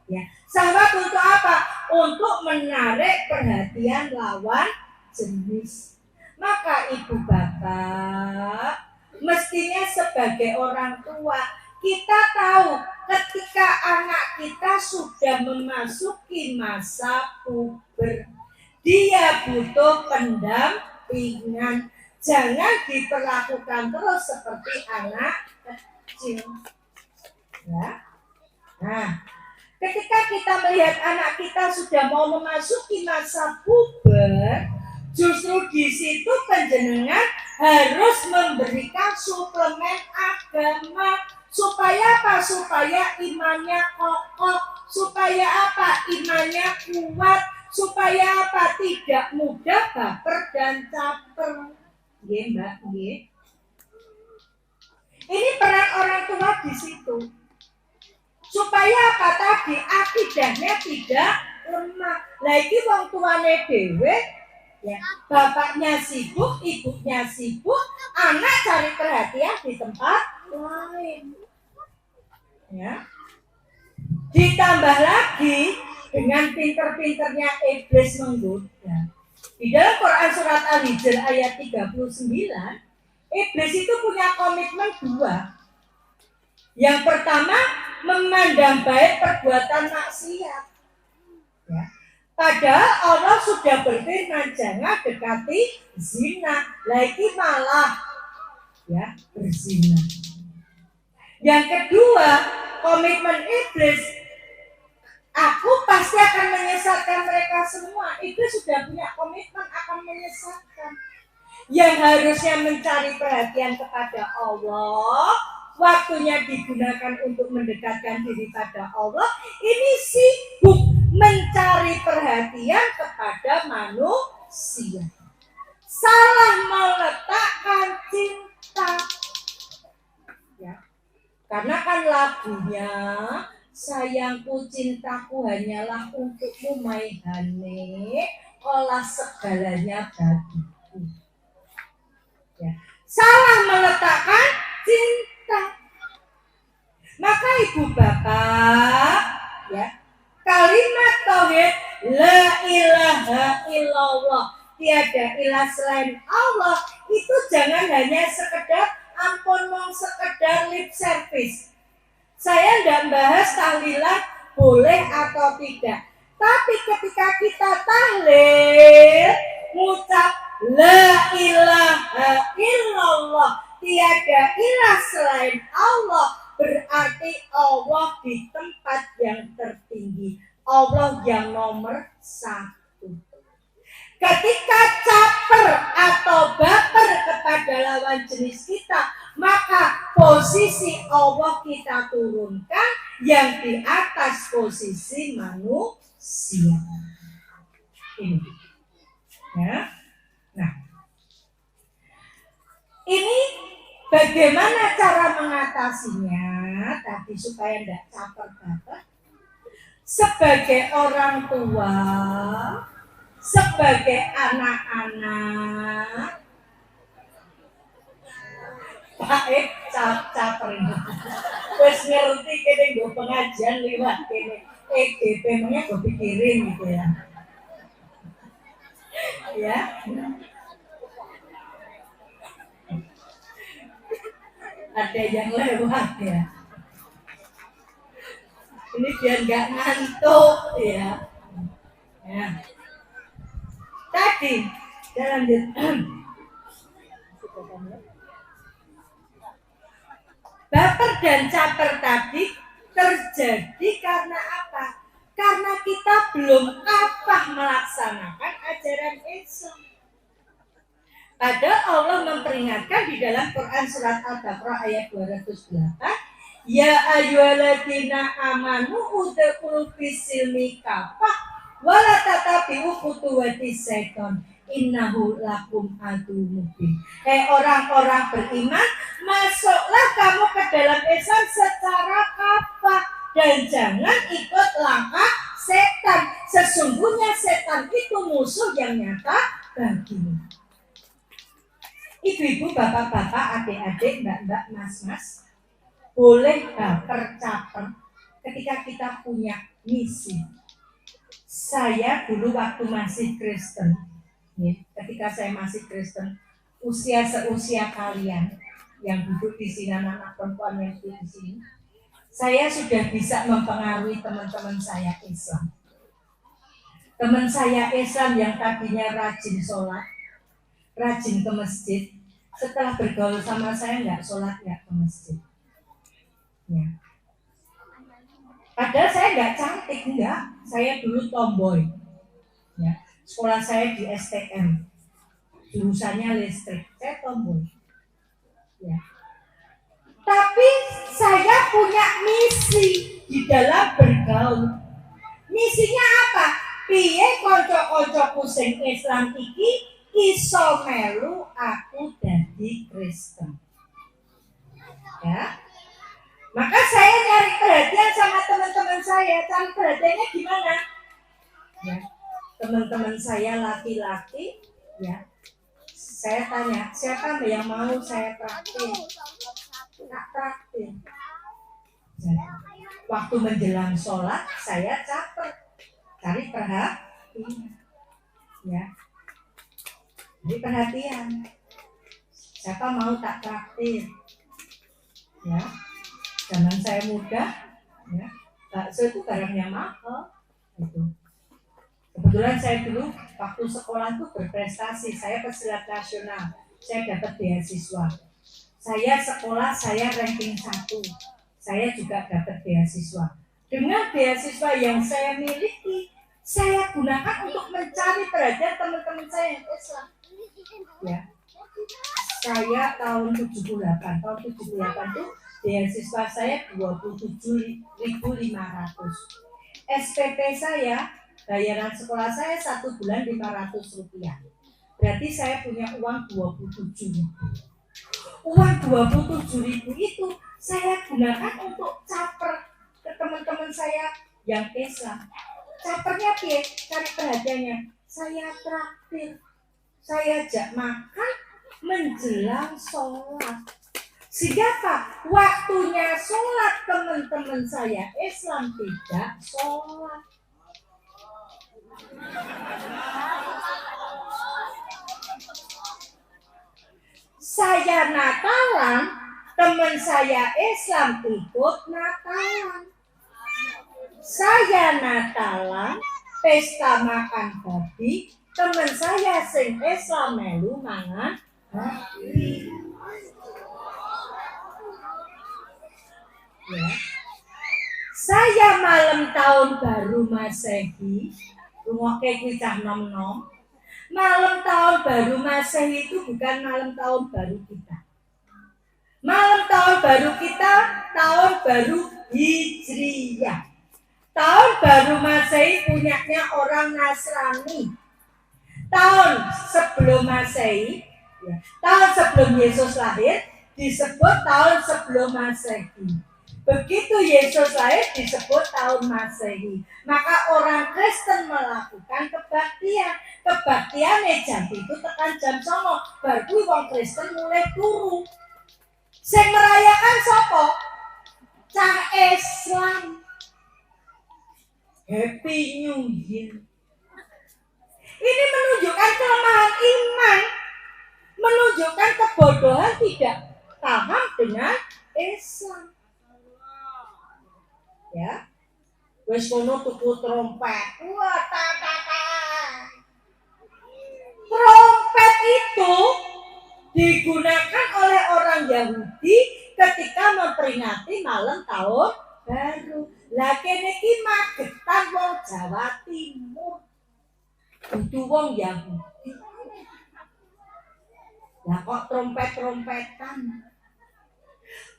Ya, syahwat untuk apa? Untuk menarik perhatian lawan jenis. Maka ibu bapak mestinya sebagai orang tua kita tahu ketika anak kita sudah memasuki masa puber, dia butuh pendampingan. Jangan diperlakukan terus seperti anak kecil. Ya. Nah, ketika kita melihat anak kita sudah mau memasuki masa puber, justru di situ panjenengan harus memberikan suplemen agama. Supaya apa? Supaya imannya kokoh. Supaya apa? Imannya kuat. Supaya apa? Tidak mudah baper dan caper. Nggih, Mbak, nggih. Ini peran orang tua di situ. Supaya apa tadi? Akidahnya tidak lemah. Lah iki wong tuane dhewe ya, bapaknya sibuk, ibunya sibuk, anak cari perhatian di tempat lain. Ya. Ditambah lagi dengan pinter-pinternya iblis menggoda. Di dalam Quran surat Al-Hijr ayat 39, iblis itu punya komitmen dua. Yang pertama, memandang baik perbuatan maksiat. Ya. Padahal Allah sudah berfirman jangan dekati zina, lagi malah ya berzina. Yang kedua, komitmen iblis, aku pasti akan menyesatkan mereka semua. Iblis sudah punya komitmen akan menyesatkan. Yang harusnya mencari perhatian kepada Allah, waktunya digunakan untuk mendekatkan diri pada Allah, ini sibuk mencari perhatian kepada manusia. Salah meletakkan cinta. hanya sayangku, cintaku hanyalah untukmu Maihane, olah segalanya bagiku. Ya. Salah meletakkan cinta. Maka ibu bapak, ya, kalimat tauhid la ilaha illallah, tiada ilah selain Allah, itu jangan hanya sekedar ampun mong sekedar lip service. Saya tidak bahas tahlilan boleh atau tidak, tapi ketika kita tahlil ngucap la ilaha illallah, tiada ilah selain Allah, berarti Allah di tempat yang tertinggi, Allah yang nomor 1. Ketika caper atau baper kepada lawan jenis kita, maka posisi Allah kita turunkan yang di atas posisi manusia. Ini, ya. Nah, ini bagaimana cara mengatasinya tadi supaya tidak caper baper? Sebagai orang tua, sebagai anak-anak, baik caper ini. Wes ngerti kene nggo pengajian liwat kene. EGP nya gue pikirin gitu ya. Ya. Ada yang lewat ya. Ini biar nggak ngantuk ya. Ya. Tadi dalam baper dan caper tadi terjadi karena apa? Karena kita belum apa melaksanakan ajaran Islam. Padahal Allah memperingatkan di dalam Quran surat Al-Baqarah ayat 208, ya ayyuhalladzina amanu udkhulu fis-silmi kafah wa la tatabi'u khutuwatis syaiton innahu lakum aduwwun mubin. Hei orang-orang beriman, masuklah kamu ke dalam Islam secara kafah dan jangan ikut langkah setan. Sesungguhnya setan itu musuh yang nyata bagimu. Ibu-ibu, bapak-bapak, adik-adik, mbak-mbak, mas-mas, boleh baper caper ketika kita punya misi. Saya dulu waktu masih Kristen, ya, ketika saya masih Kristen, usia seusia kalian yang duduk di sini, anak-anak perempuan yang duduk di sini, saya sudah bisa mempengaruhi teman-teman saya Islam. Teman saya Islam yang tadinya rajin sholat, rajin ke masjid, setelah bergaul sama saya nggak sholat, nggak ke masjid. Ya. Padahal saya nggak cantik, enggak. Saya dulu tomboy. Ya. Sekolah saya di STM, jurusannya listrik. Saya tomboy. Ya. Tapi saya punya misi di dalam bergaul. Misinya apa? Piye konco-koncoku sing Islam iki iso melu aku dadi Kristen. Ya. Maka saya nyari perhatian sama teman-teman saya. Cari perhatiannya gimana? Ya. Teman-teman saya laki-laki, ya. Saya tanya, siapa yang mau saya traktir? Tak traktir. Jadi, waktu menjelang sholat saya caper, cari perhatian. Ya. Jadi perhatian, siapa mau tak traktir? Ya, zaman saya muda, ya, bakso itu barangnya mahal. Gitu. Kebetulan saya dulu waktu sekolah tuh berprestasi, saya pesilat nasional, saya dapat beasiswa. Saya sekolah, saya ranking 1, saya juga dapat beasiswa. Dengan beasiswa yang saya miliki, saya gunakan untuk mencari perhatian teman-teman saya yang Islam. Ya. Saya tahun 78 tuh beasiswa saya 27.500. SPP saya, bayaran sekolah saya 1 bulan 500 rupiah. Berarti saya punya uang 27.000. Uang 27.000 itu saya gunakan untuk caper teman-teman saya yang Islam. Capernya piye? Cari perhatiannya. Saya traktir, saya ajak makan menjelang sholat. Sehingga apa? Waktunya sholat teman-teman saya Islam tidak sholat. Saya Natalan, teman saya Islam ikut Natalan. Saya Natalan, pesta makan babi, teman saya sing Islam melu mangan babi. Ya. Saya malam tahun baru Masehi, rungokke kuwi cah nom-nom. Malam tahun baru Masehi itu bukan malam tahun baru kita. Malam tahun baru kita tahun baru Hijriyah. Tahun baru Masehi punyanya orang Nasrani. Tahun sebelum Masehi, ya, tahun sebelum Yesus lahir disebut tahun sebelum Masehi. Begitu Yesus lahir disebut tahun Masehi. Maka orang Kristen melakukan kebaktian. Kebaktian jam itu tekan jam 09.00. Baru wong Kristen mulai turu. Sing merayakan sapa? Cah Islam. Happy New Year. Ini menunjukkan kelemahan iman. Menunjukkan kebodohan tidak paham dengan Islam. Ya, wis kono tuku trompet. Wah, trompet itu digunakan oleh orang Yahudi ketika memperingati malam tahun baru. Lah kene iki Magetan wong Jawa Timur. Kudu wong Yahudi. Lah kok trompet-trompetan?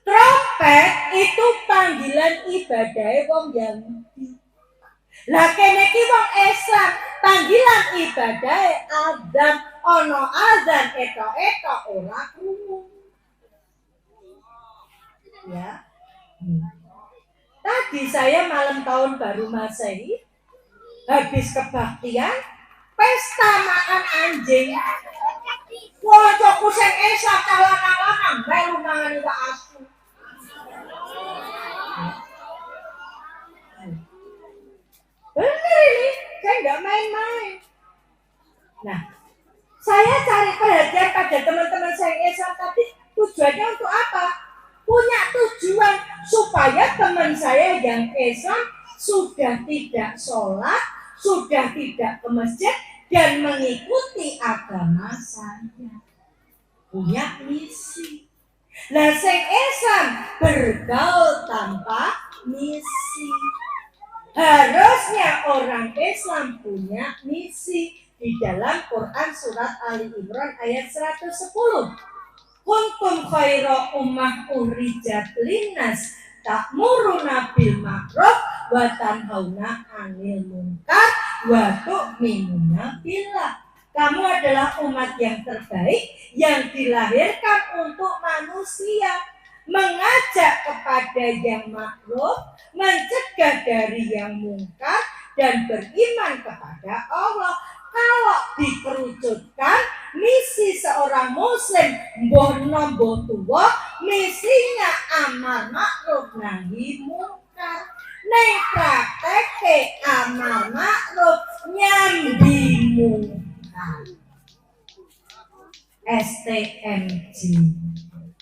Trompet itu panggilan ibadah wong Yahudi. Lah kene iki wong Islam, panggilan ibadah adzan, ana azan etok-etok ora krungu. Ya. Tadi saya malam tahun baru Masehi habis kebaktian pesta makan anjing. Wong sing Islam kalangan-kalangan melu mangan iwak asu. Benar ini, saya nggak main-main. Nah, saya cari perhatian pada teman-teman saya Islam tadi, tujuannya untuk apa? Punya tujuan supaya teman saya yang Islam sudah tidak sholat, sudah tidak ke masjid, dan mengikuti agama saya. Punya misi. Lah sing Islam bergaul tanpa misi. Harusnya orang Islam punya misi. Di dalam Quran surat Ali Imran ayat 110. Kuntum khaira ummah ukhrijat linnas ta'muruna bil ma'ruf wa tanhauna 'anil munkar wa tu'minuna billah. Kamu adalah umat yang terbaik yang dilahirkan untuk manusia, mengajak kepada yang ma'ruf, mencegah dari yang mungkar, dan beriman kepada Allah. Kalau dikerucutkan, misi seorang muslim mboh nom mboh tuwa, misinya amar ma'ruf nahi mungkar. Ning prakteke amar ma'ruf nyambi mungkar. STMJ.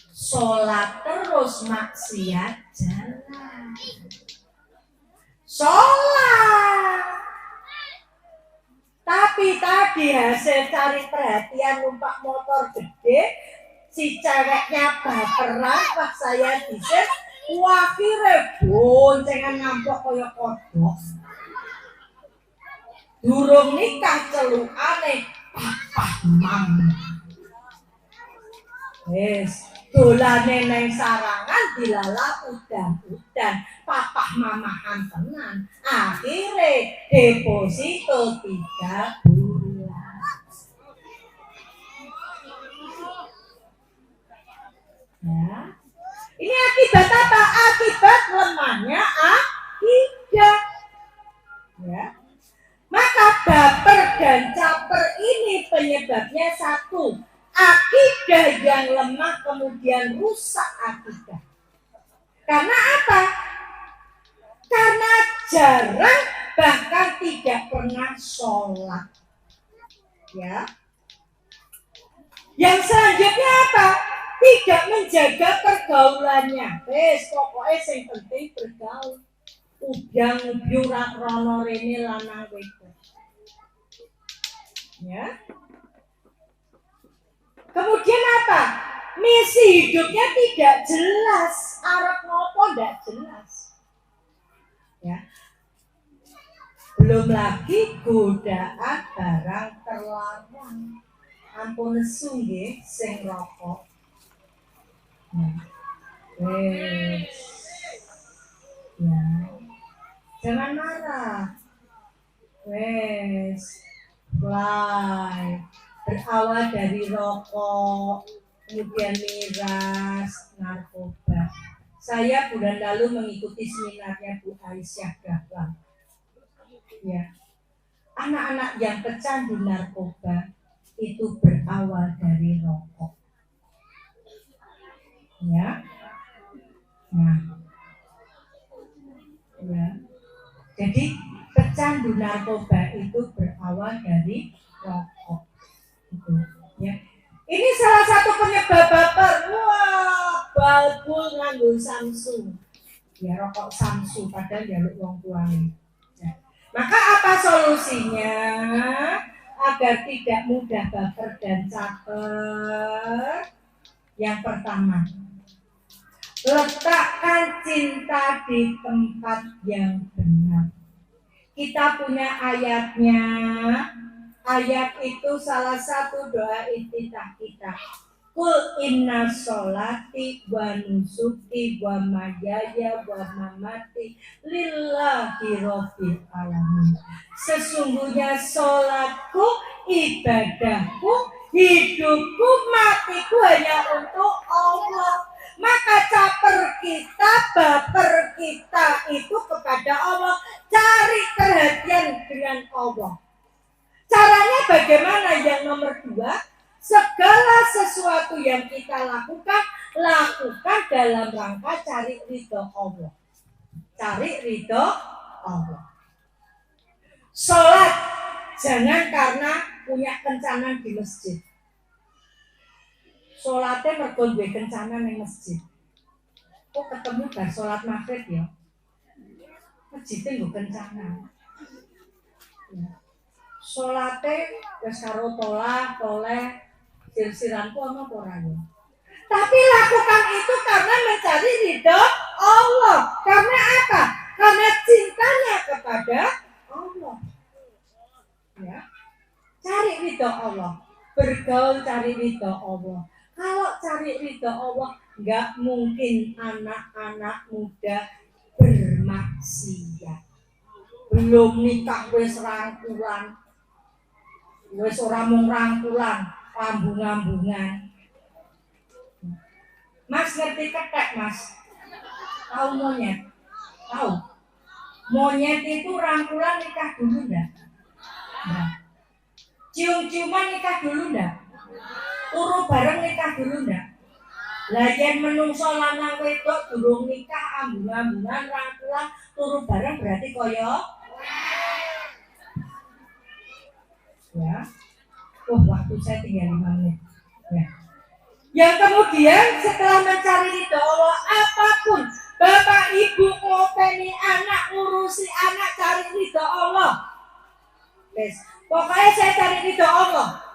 Sholat terus maksiat jalan. Sholat. Tapi tadi hasil cari perhatian numpak motor gede, si ceweknya baperan pas saya diset, akhirnya boncengan ngampok kaya kodok. Durung nikah celukane papa mama. Wes, dolane neng sarangan dilala udan-udan, papah mamahan tenan. Akhirnya deposito 3 bulan. Ya. Ini akibat apa? Akibat lemahnya akidah. Ya. Maka baper dan caper ini penyebabnya satu, akidah yang lemah kemudian rusak akidah. Karena apa? Karena jarang bahkan tidak pernah sholat. Ya. Yang selanjutnya apa? Tidak menjaga pergaulannya. Pokoknya yang penting bergaul. Udang biurak rono rene lanang wedok. Ya. Kemudian apa? Misi hidupnya tidak jelas. Arep ngopo tidak jelas. Ya. Belum lagi godaan barang terlarang. Ampun nesu nggih sing rokok. Ya. Jangan marah. Fly. Berawal dari rokok, kemudian miras, narkoba. Saya bulan lalu mengikuti seminarnya Bu Aisyah Dahlan. Ya. Anak-anak yang pecandu narkoba itu berawal dari rokok. Ya. Nah. Ya. Jadi pecandu narkoba itu berawal dari rokok. Gitu. Ya. Ini salah satu penyebab baper. Wah, balbul nganggo Samsung. Ya rokok Samsung padahal jaluk wong tuane. Ya. Maka apa solusinya? Agar tidak mudah baper dan caper. Yang pertama, letakkan cinta di tempat yang benar. Kita punya ayatnya. Ayat itu salah satu doa iftitah kita. Kul inna sholati wa nusuki wa mahyaya wa mamati lillahi rabbil alamin. Sesungguhnya sholatku, ibadahku, hidupku, matiku hanya untuk Allah. Maka caper kita, baper kita itu kepada Allah. Cari perhatian dengan Allah. Caranya bagaimana? Yang nomor 2, segala sesuatu yang kita lakukan dalam rangka cari ridho Allah. Cari ridho Allah. Sholat jangan karena punya kencanan di masjid. Sholatnya mergo duwe kencanan di masjid. Kok ketemu bar sholat maghrib ya? Masjidnya nggo kencanan. Ya. Sholatnya wis karo toleh sir-siranku ana apa ora ya. Tapi lakukan itu karena mencari ridho Allah. Karena apa? Karena cintanya kepada Allah. Ya. Cari ridho Allah. Bergaul cari ridho Allah. Kalau cari ridho Allah, enggak mungkin anak-anak muda bermaksiat. Belum nikah wis rangkulan. Wis ora mung rangkulan, rambung-rambungan. Mas ngerti kethek, Mas? Tahu monyet? Tahu? Monyet itu rangkulan nikah dulu enggak? Nah. Cium-ciuman nikah dulu enggak? Turu bareng nikah dulu enggak? Lah yen menungso lanang wedok durung nikah ambung-ambungan rangkulan turu bareng berarti kaya ya. Waktu saya tinggal 5 menit. Ya. Yang kemudian setelah mencari ridho Allah, apapun bapak ibu ngopeni anak, ngurusi anak, cari ridho Allah. Yes. Pokoknya saya cari ridho Allah.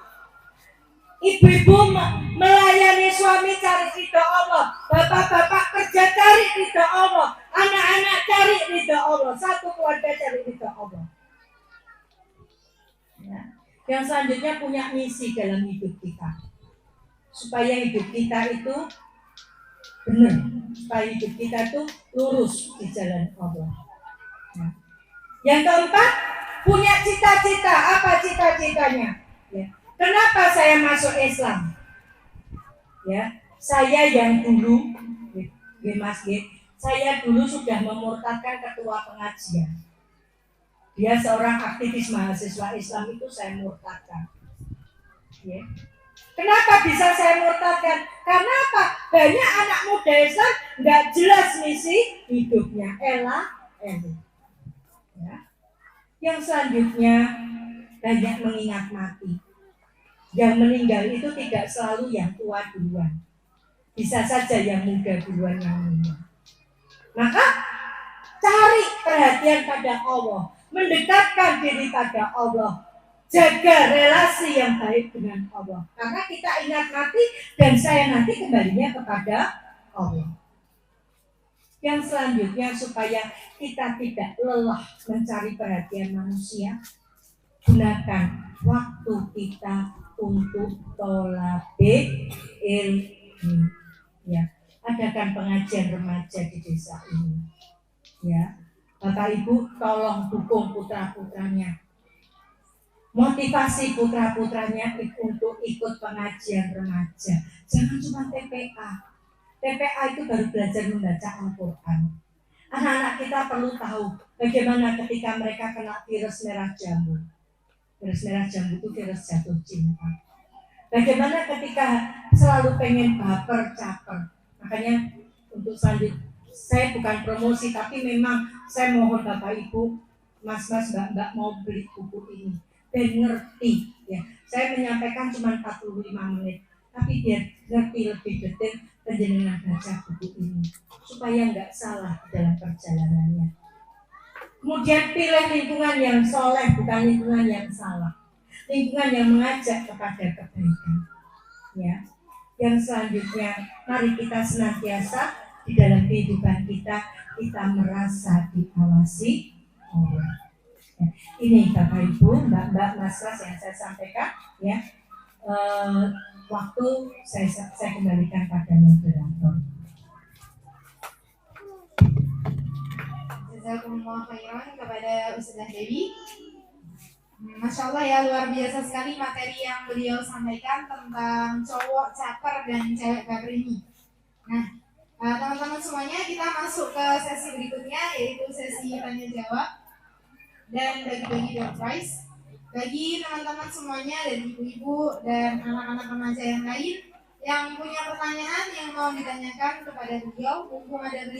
Ibu-ibu melayani suami cari ridho Allah. Bapak-bapak kerja cari ridho Allah. Anak-anak cari ridho Allah. Satu keluarga cari ridho Allah. Ya. Yang selanjutnya punya misi dalam hidup kita. Supaya hidup kita itu benar. Supaya hidup kita itu lurus di jalan Allah. Ya. Yang keempat, punya cita-cita. Apa cita-citanya? Ya. Kenapa saya masuk Islam? Ya, saya yang dulu, Mas, Saya dulu sudah memurtadkan ketua pengajian. Dia seorang aktivis mahasiswa Islam, itu saya murtadkan. Ya. Kenapa bisa saya murtadkan? Karena apa? Banyak anak muda Islam nggak jelas misi hidupnya. Ela. Ya. Yang selanjutnya, banyak mengingat mati. Yang meninggal itu tidak selalu yang tua duluan. Bisa saja yang muda duluan yang meninggal. Maka cari perhatian pada Allah, mendekatkan diri pada Allah, jaga relasi yang baik dengan Allah. Karena kita ingat mati dan saya nanti kembalinya kepada Allah. Yang selanjutnya, supaya kita tidak lelah mencari perhatian manusia, gunakan waktu kita untuk tolabe ilmu. Ya, adakan pengajian remaja di desa ini. Ya, Bapak Ibu tolong dukung putra-putranya. Motivasi putra-putranya untuk ikut pengajian remaja. Jangan cuma TPA. TPA itu baru belajar membaca Al-Quran. Anak-anak kita perlu tahu bagaimana ketika mereka kena virus merah jambu. Virus merah jambu itu virus jatuh cinta. Bagaimana ketika selalu pengen baper, caper. Makanya untuk selanjutnya, saya bukan promosi, tapi memang saya mohon Bapak Ibu, Mas-mas, Mbak-mbak mau beli buku ini dan ngerti. Ya, saya menyampaikan cuma 45 menit, tapi biar ngerti lebih detail penjenengan baca buku ini supaya nggak salah dalam perjalanannya. Kemudian pilih lingkungan yang soleh, bukan lingkungan yang salah. Lingkungan yang mengajak kepada kebaikan. Ya. Yang selanjutnya, mari kita senantiasa di dalam kehidupan kita merasa diawasi Allah. Ya. Ini Bapak Ibu, Mbak-mbak, Mas-mas yang saya sampaikan. Ya. Waktu saya kembalikan pada moderator. Jazakumullah khairan kepada Ustazah Dewi. Masya Allah ya, luar biasa sekali materi yang beliau sampaikan tentang cowok caper dan cewek caper ini. Nah, teman-teman semuanya, kita masuk ke sesi berikutnya, yaitu sesi tanya jawab dan bagi-bagi door prize. Bagi teman-teman semuanya dan ibu-ibu dan anak-anak remaja yang lain yang punya pertanyaan yang mau ditanyakan kepada beliau, mumpung ada beliau.